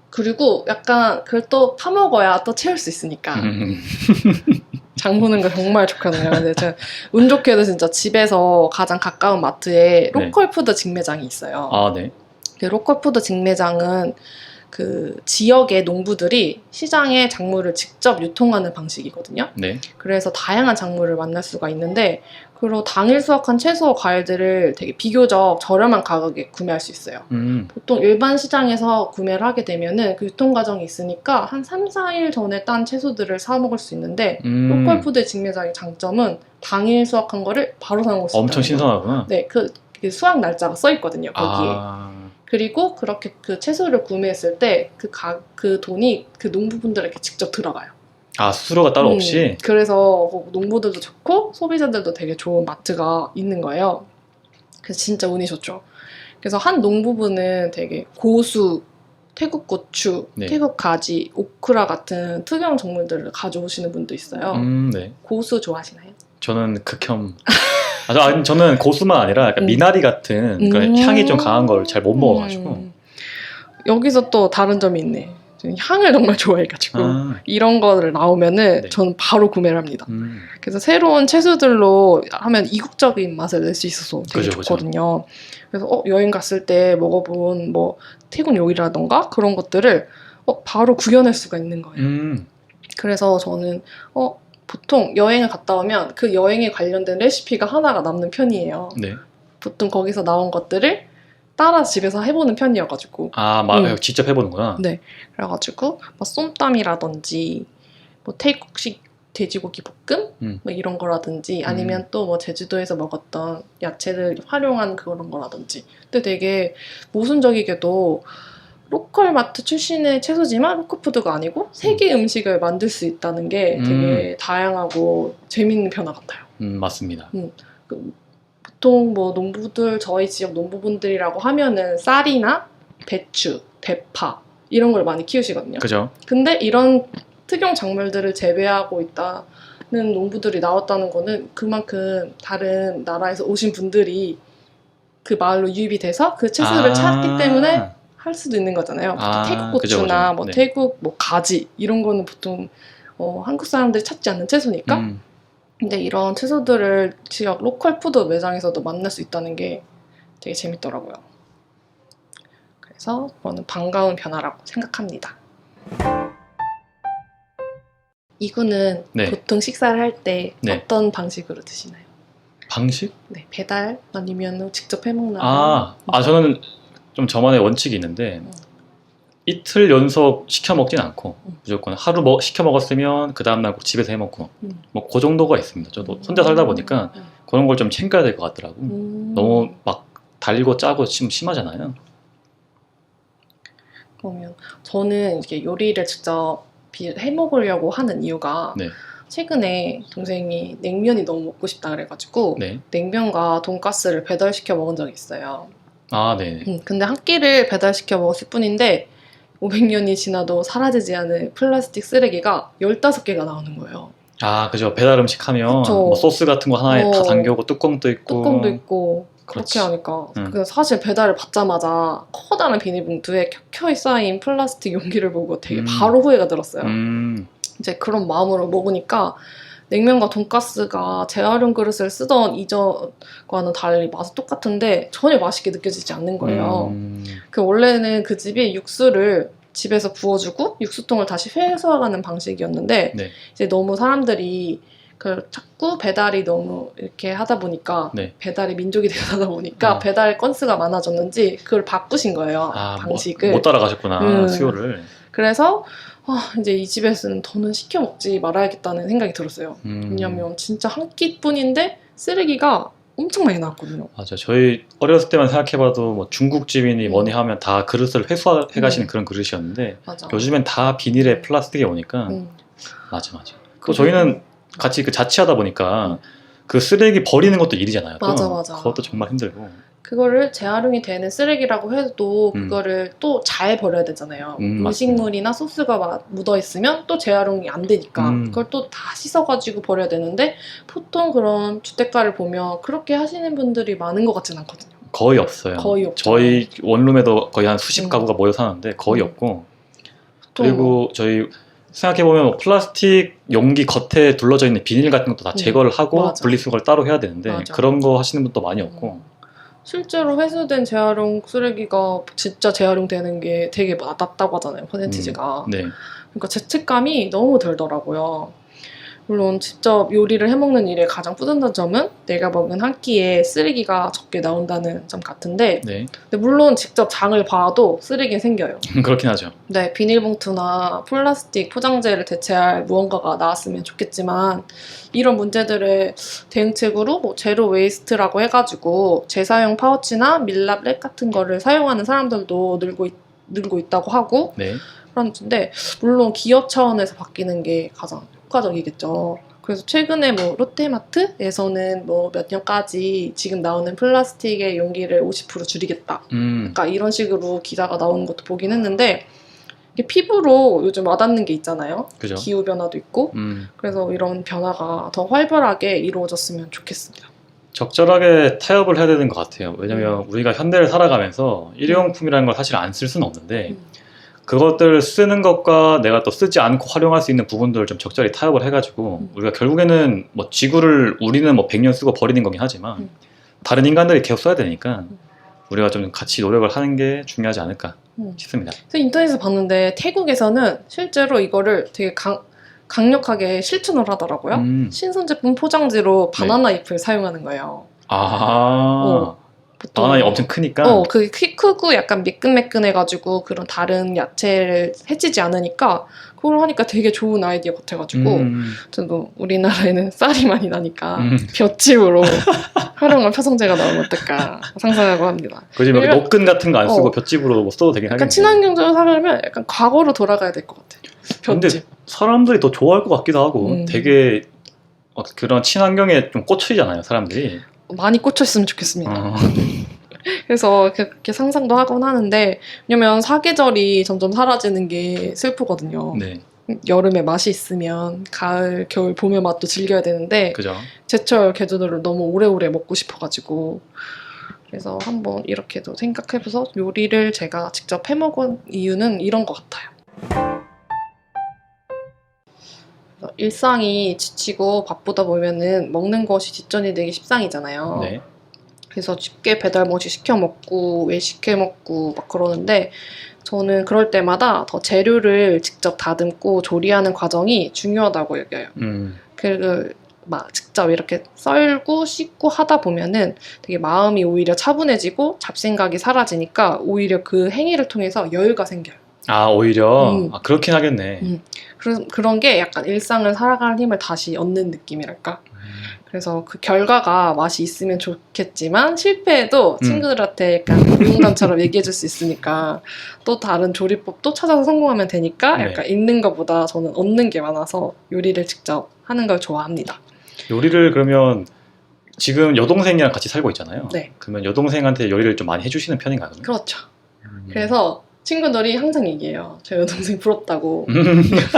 그리고 약간 그걸 또 파먹어야 또 채울 수 있으니까 장 보는 거 정말 좋거든요. 근데 제가 운 좋게도 진짜 집에서 가장 가까운 마트에 로컬푸드 직매장이 있어요. 네. 그 로컬푸드 직매장은 그 지역의 농부들이 시장에 작물을 직접 유통하는 방식이거든요. 네. 그래서 다양한 작물을 만날 수가 있는데 그리고 당일 수확한 채소, 과일들을 되게 비교적 저렴한 가격에 구매할 수 있어요. 보통 일반 시장에서 구매를 하게 되면은 그 유통 과정이 있으니까 한 3, 4일 전에 딴 채소들을 사 먹을 수 있는데 로컬푸드 직매장의 장점은 당일 수확한 거를 바로 사 먹을 수 있다는 엄청 신선하구나. 네, 그 수확 날짜가 써 있거든요, 거기에. 아. 그리고 그렇게 그 채소를 구매했을 때 그 돈이 그 농부분들에게 직접 들어가요. 아, 수수료가 따로 없이? 그래서 농부들도 좋고 소비자들도 되게 좋은 마트가 있는 거예요. 그래서 진짜 운이 좋죠. 그래서 한 농부분은 되게 고수, 태국 고추, 네. 태국 가지, 오크라 같은 특이한 작물들을 가져오시는 분도 있어요. 네. 고수 좋아하시나요? 저는 극혐. 아니, 저는 고수만 아니라 약간 미나리 같은 그런 향이 좀 강한 걸 잘 못 먹어가지고. 여기서 또 다른 점이 있네. 저는 향을 정말 좋아해가지고 이런 거를 나오면은 네. 저는 바로 구매를 합니다. 그래서 새로운 채소들로 하면 이국적인 맛을 낼 수 있어서 되게 그죠, 좋거든요. 그래서 여행 갔을 때 먹어본 뭐 태국 요리라던가 그런 것들을 바로 구현할 수가 있는 거예요. 그래서 저는 보통 여행을 갔다 오면 그 여행에 관련된 레시피가 하나가 남는 편이에요. 네. 보통 거기서 나온 것들을 따라 집에서 해보는 편이어가지고. 직접 해보는구나. 네. 그래가지고 뭐 쏨땀이라든지 뭐 태국식 돼지고기 볶음 뭐 이런 거라든지 아니면 또 뭐 제주도에서 먹었던 야채를 활용한 그런 거라든지. 근데 되게 모순적이게도 로컬 마트 출신의 채소지만 로컬푸드가 아니고 세계 음식을 만들 수 있다는 게 되게 다양하고 재밌는 변화 같아요. 맞습니다. 보통 뭐 농부들, 저희 지역 농부분들이라고 하면은 쌀이나 배추, 대파 이런 걸 많이 키우시거든요. 그죠. 근데 이런 특용 작물들을 재배하고 있다는 농부들이 나왔다는 거는 그만큼 다른 나라에서 오신 분들이 그 마을로 유입이 돼서 그 채소를 찾기 때문에 할 수도 있는 거잖아요. 태국 고추나 그죠. 뭐 네. 태국 뭐 가지 이런 거는 보통 한국 사람들이 찾지 않는 채소니까. 근데 이런 채소들을 지역 로컬 푸드 매장에서도 만날 수 있다는 게 되게 재밌더라고요. 그래서 저는 반가운 변화라고 생각합니다. 이구는 네. 보통 식사를 할 때 네. 어떤 방식으로 드시나요? 방식? 네, 배달 아니면 직접 해먹나요? 저는 좀 저만의 원칙이 있는데 이틀 연속 시켜 먹진 않고 무조건 하루 시켜 먹었으면 그 다음날 꼭 집에서 해 먹고 뭐 그 정도가 있습니다. 저도 혼자 살다 보니까 그런 걸 좀 챙겨야 될 것 같더라고. 너무 막 달고 짜고 좀 심하잖아요. 그러면 저는 이렇게 요리를 직접 해 먹으려고 하는 이유가 네. 최근에 동생이 냉면이 너무 먹고 싶다 그래가지고 네. 냉면과 돈가스를 배달시켜 먹은 적이 있어요. 네. 근데 한 끼를 배달시켜 먹었을 뿐인데 500년이 지나도 사라지지 않은 플라스틱 쓰레기가 15개가 나오는 거예요. 그죠. 배달 음식 하면 뭐 소스 같은 거 하나에 다 담겨오고 뚜껑도 있고 그렇게 하니까 사실 배달을 받자마자 커다란 비닐봉투에 켜켜이 쌓인 플라스틱 용기를 보고 되게 바로 후회가 들었어요. 이제 그런 마음으로 먹으니까 냉면과 돈가스가 재활용 그릇을 쓰던 이전과는 달리 맛은 똑같은데 전혀 맛있게 느껴지지 않는 거예요. 원래는 그 집이 육수를 집에서 부어주고 육수통을 다시 회수하는 방식이었는데 네. 이제 너무 사람들이 자꾸 배달이 너무 이렇게 하다 보니까 배달이 민족이 되다 보니까 배달 건수가 많아졌는지 그걸 바꾸신 거예요. 방식을. 못 따라가셨구나. 수요를. 그래서 이제 이 집에서는 더는 시켜 먹지 말아야겠다는 생각이 들었어요. 왜냐면 진짜 한 끼뿐인데 쓰레기가 엄청 많이 나왔거든요. 맞아. 저희 어렸을 때만 생각해봐도 뭐 중국집이니 뭐니 하면 다 그릇을 회수해 가시는 그런 그릇이었는데 맞아. 요즘엔 다 비닐에 플라스틱에 오니까 맞아. 또 저희는 같이 자취하다 보니까 그 쓰레기 버리는 것도 일이잖아요. 맞아. 그것도 정말 힘들고. 그거를 재활용이 되는 쓰레기라고 해도 그거를 또 잘 버려야 되잖아요. 음식물이나 소스가 묻어있으면 또 재활용이 안 되니까 그걸 또 다 씻어가지고 버려야 되는데 보통 그런 주택가를 보면 그렇게 하시는 분들이 많은 것 같진 않거든요. 거의 없어요. 거의 없죠. 저희 원룸에도 거의 한 수십 가구가 모여 사는데 거의 없고 그리고 저희 생각해보면 플라스틱 용기 겉에 둘러져 있는 비닐 같은 것도 다 제거를 하고 분리수거를 따로 해야 되는데 그런 거 하시는 분도 많이 없고 실제로 회수된 재활용 쓰레기가 진짜 재활용되는 게 되게 낮다고 하잖아요, 퍼센티지가. 네. 그러니까 죄책감이 너무 들더라고요. 물론 직접 요리를 해먹는 일에 가장 뿌듯한 점은 내가 먹은 한 끼에 쓰레기가 적게 나온다는 점 같은데, 네. 근데 물론 직접 장을 봐도 쓰레기는 생겨요. 그렇긴 하죠. 네, 비닐봉투나 플라스틱 포장재를 대체할 무언가가 나왔으면 좋겠지만, 이런 문제들의 대응책으로 뭐 제로 웨이스트라고 해가지고 재사용 파우치나 밀랍 랩 같은 거를 사용하는 사람들도 늘고 있다고 하고, 네. 그런데 물론 기업 차원에서 바뀌는 게 가장 효과적이겠죠. 그래서 최근에 뭐 롯데마트에서는 뭐 몇 년까지 지금 나오는 플라스틱의 용기를 50% 줄이겠다. 그러니까 이런 식으로 기사가 나오는 것도 보긴 했는데, 이게 피부로 요즘 와닿는 게 있잖아요. 그죠. 기후 변화도 있고. 그래서 이런 변화가 더 활발하게 이루어졌으면 좋겠습니다. 적절하게 타협을 해야 되는 것 같아요. 왜냐면 우리가 현대를 살아가면서 일회용품이라는 걸 사실 안 쓸 수는 없는데 그것들을 쓰는 것과 내가 또 쓰지 않고 활용할 수 있는 부분들을 좀 적절히 타협을 해가지고 우리가 결국에는 뭐 지구를 우리는 뭐 100년 쓰고 버리는 거긴 하지만 다른 인간들이 계속 써야 되니까 우리가 좀 같이 노력을 하는 게 중요하지 않을까 싶습니다. 그래서 인터넷에서 봤는데 태국에서는 실제로 이거를 되게 강력하게 실천을 하더라고요. 신선제품 포장지로 바나나 잎을 사용하는 거예요. 바나나가 엄청 크니까. 그게 크고 약간 매끈매끈해가지고 그런 다른 야채를 해치지 않으니까 그걸 하니까 되게 좋은 아이디어 같아가지고 저도 우리나라에는 쌀이 많이 나니까 볏짚으로 활용한 표성제가 나오면 어떨까 상상하고 합니다. 그지, 뭐 녹근 같은 거 안 쓰고 볏짚으로 뭐 써도 되긴 하겠네. 약간 친환경적으로 살려면 약간 과거로 돌아가야 될 것 같아요. 근데 사람들이 더 좋아할 것 같기도 하고 되게 그런 친환경에 좀 꽂히잖아요, 사람들이. 많이 꽂혔으면 좋겠습니다. 그래서 그렇게 상상도 하곤 하는데, 왜냐면 사계절이 점점 사라지는 게 슬프거든요. 네. 여름에 맛이 있으면 가을, 겨울, 봄의 맛도 즐겨야 되는데 그죠. 제철 계절을 너무 오래오래 먹고 싶어가지고, 그래서 한번 이렇게도 생각해봐서 요리를 제가 직접 해먹은 이유는 이런 것 같아요. 일상이 지치고 바쁘다 보면은 먹는 것이 뒷전이 되기 십상이잖아요. 네. 그래서 쉽게 배달 뭐지 시켜 먹고 외식해 먹고 막 그러는데, 저는 그럴 때마다 더 재료를 직접 다듬고 조리하는 과정이 중요하다고 여겨요. 그 막 직접 이렇게 썰고 씻고 하다 보면은 되게 마음이 오히려 차분해지고 잡생각이 사라지니까 오히려 그 행위를 통해서 여유가 생겨요. 오히려 그렇긴 하겠네. 그런 게 약간 일상을 살아가는 힘을 다시 얻는 느낌이랄까? 그래서 그 결과가 맛이 있으면 좋겠지만 실패해도 친구들한테 약간 응용담처럼 얘기해줄 수 있으니까 또 다른 조리법도 찾아서 성공하면 되니까 약간 읽는 것보다 저는 얻는 게 많아서 요리를 직접 하는 걸 좋아합니다. 요리를 그러면 지금 여동생이랑 같이 살고 있잖아요. 네. 그러면 여동생한테 요리를 좀 많이 해주시는 편인가요? 그렇죠. 그래서 친구들이 항상 얘기해요. 저 여동생 부럽다고.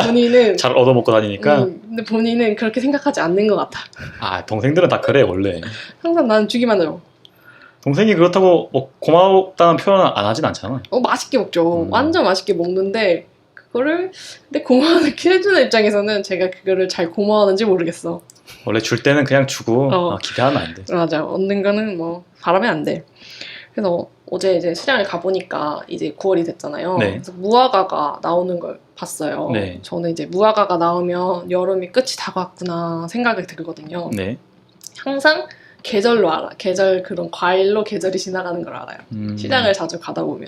본인은 잘 얻어먹고 다니니까. 근데 본인은 그렇게 생각하지 않는 것 같아. 동생들은 다 그래 원래. 항상 나는 주기만 해요. 동생이 그렇다고 뭐 고맙다는 표현 안 하진 않잖아. 맛있게 먹죠. 완전 맛있게 먹는데 근데 고마워하는 해주는 입장에서는 제가 그거를 잘 고마워하는지 모르겠어. 원래 줄 때는 그냥 주고 기대하면 안 돼. 맞아. 얻는 거는 뭐 바라면 안 돼. 그래서 어제 이제 시장을 가보니까 이제 9월이 됐잖아요. 네. 그래서 무화과가 나오는 걸 봤어요. 네. 저는 이제 무화과가 나오면 여름이 끝이 다가왔구나 생각이 들거든요. 네. 항상 계절로 알아. 그런 과일로 계절이 지나가는 걸 알아요. 시장을 자주 가다 보면.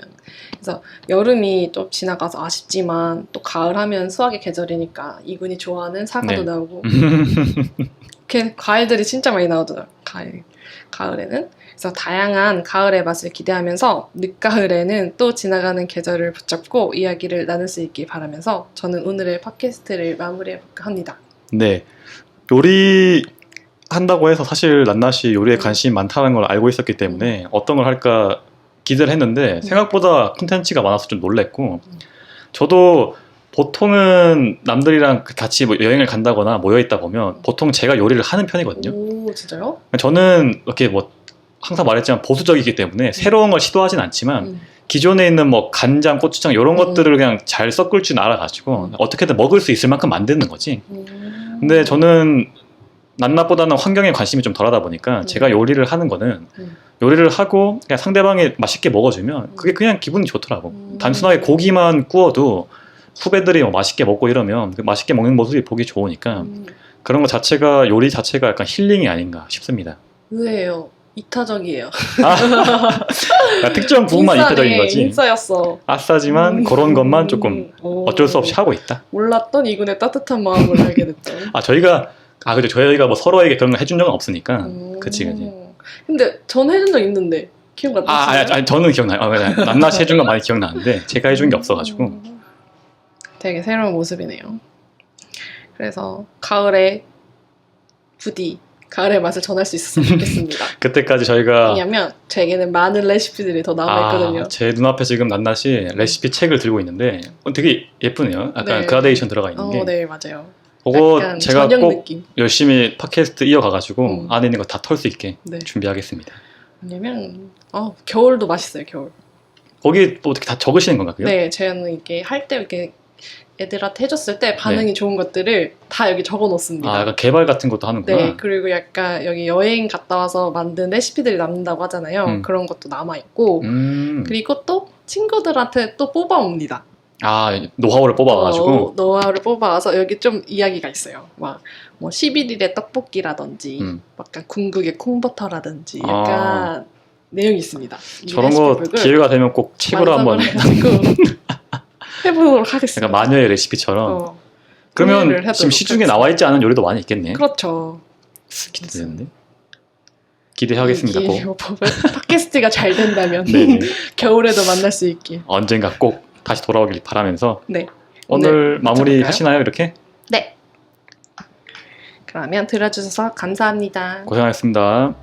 그래서 여름이 좀 지나가서 아쉽지만 또 가을 하면 수확의 계절이니까 이분이 좋아하는 사과도 나오고 이렇게 과일들이 진짜 많이 나오더라고요. 가을에는. 그래서 다양한 가을의 맛을 기대하면서 늦가을에는 또 지나가는 계절을 붙잡고 이야기를 나눌 수 있길 바라면서 저는 오늘의 팟캐스트를 마무리해볼까 합니다. 네. 요리 한다고 해서 사실 란나씨 요리에 관심이 많다는 걸 알고 있었기 때문에 어떤 걸 할까 기대를 했는데 생각보다 콘텐츠가 많아서 좀 놀랬고, 저도 보통은 남들이랑 같이 뭐 여행을 간다거나 모여있다 보면 보통 제가 요리를 하는 편이거든요. 오, 진짜요? 저는 이렇게 뭐 항상 말했지만 보수적이기 때문에 새로운 걸 시도하진 않지만 기존에 있는 뭐 간장, 고추장 이런 것들을 그냥 잘 섞을 줄 알아가지고 어떻게든 먹을 수 있을 만큼 만드는 거지. 근데 저는 낱맛보다는 환경에 관심이 좀 덜하다 보니까 제가 요리를 하는 거는 음. 요리를 하고 그냥 상대방이 맛있게 먹어주면 그게 그냥 기분이 좋더라고. 단순하게 고기만 구워도 후배들이 뭐 맛있게 먹고 이러면 그 맛있게 먹는 모습이 보기 좋으니까 그런 거 자체가 요리 자체가 약간 힐링이 아닌가 싶습니다. 의외예요. 이타적이에요. 그러니까 특정 부분만 이때적인 거지. 인싸였어. 아싸지만 그런 것만 조금 어쩔 수 없이 하고 있다. 몰랐던 이군의 따뜻한 마음을 알게 됐던. 그죠. 저희가 뭐 서로에게 그런 거 해준 적은 없으니까. 그치. 근데 전 해준 적 있는데 기억 안 나시나요? 아니, 저는 기억나요. 낱낱이 해준 건 많이 기억나는데 제가 해준 게 없어가지고. 되게 새로운 모습이네요. 그래서 가을에 부디 가을의 맛을 전할 수 있었으면 좋겠습니다. 그때까지 저희가 왜냐면 제게는 많은 레시피들이 더 남아있거든요. 제 눈앞에 지금 낱낱이 레시피 책을 들고 있는데 되게 예쁘네요. 약간 네. 그라데이션 들어가 있는 게. 네, 맞아요. 그거 약간 제가 저녁 꼭 느낌. 열심히 팟캐스트 이어가가지고 안에 있는 거 다 털 수 있게 네. 준비하겠습니다. 왜냐면 겨울도 맛있어요. 겨울. 거기 또 어떻게 다 적으시는 건가요? 네, 저는 이렇게 할 때 이렇게 애들한테 해줬을 때 반응이 좋은 것들을 다 여기 적어 놓습니다. 약간 개발 같은 것도 하는구나. 네, 그리고 약간 여기 여행 갔다 와서 만든 레시피들이 남는다고 하잖아요. 그런 것도 남아있고, 그리고 또 친구들한테 또 뽑아옵니다. 노하우를 뽑아가지고. 노하우를 뽑아와서 여기 좀 이야기가 있어요. 막, 뭐 11일의 떡볶이라든지, 약간 궁극의 콩버터라든지, 약간 내용이 있습니다. 저런 거 기회가 되면 꼭 책으로 한번 해보도록 하겠습니다. 약간 마녀의 레시피처럼. 그러면 지금 시중에 나와 있지 않은 요리도 많이 있겠네. 그렇죠. 기대되는데. 기대하겠습니다. 팟캐스트가 잘 된다면 겨울에도 만날 수 있게 언젠가 꼭 다시 돌아오길 바라면서 네. 오늘 마무리 하시나요? 이렇게? 네. 그러면 들어주셔서 감사합니다. 고생하셨습니다.